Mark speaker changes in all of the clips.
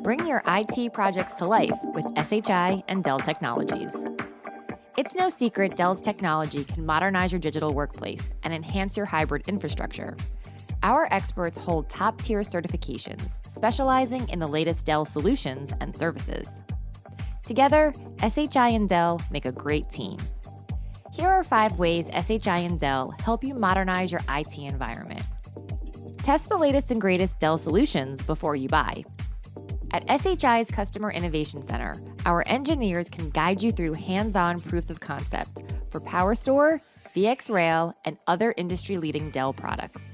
Speaker 1: Bring your IT projects to life with SHI and Dell Technologies. It's no secret Dell's technology can modernize your digital workplace and enhance your hybrid infrastructure. Our experts hold top-tier certifications, specializing in the latest Dell solutions and services. Together, SHI and Dell make a great team. Here are 5 ways SHI and Dell help you modernize your IT environment. Test the latest and greatest Dell solutions before you buy. At SHI's Customer Innovation Center, our engineers can guide you through hands-on proofs of concept for PowerStore, VxRail, and other industry-leading Dell products.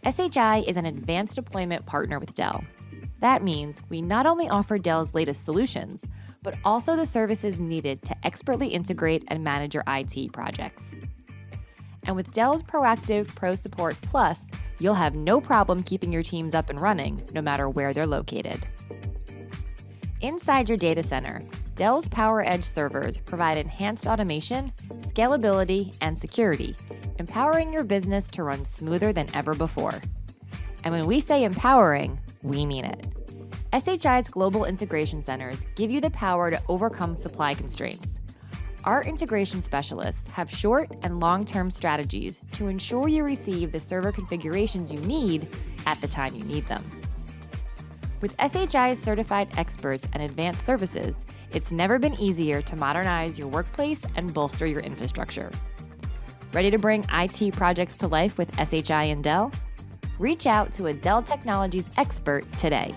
Speaker 1: SHI is an advanced deployment partner with Dell. That means we not only offer Dell's latest solutions, but also the services needed to expertly integrate and manage your IT projects. And with Dell's proactive Pro Support Plus, you'll have no problem keeping your teams up and running, no matter where they're located. Inside your data center, Dell's PowerEdge servers provide enhanced automation, scalability, and security, empowering your business to run smoother than ever before. And when we say empowering, we mean it. SHI's global integration centers give you the power to overcome supply constraints. Our integration specialists have short and long-term strategies to ensure you receive the server configurations you need at the time you need them. With SHI's certified experts and advanced services, it's never been easier to modernize your workplace and bolster your infrastructure. Ready to bring IT projects to life with SHI and Dell? Reach out to a Dell Technologies expert today.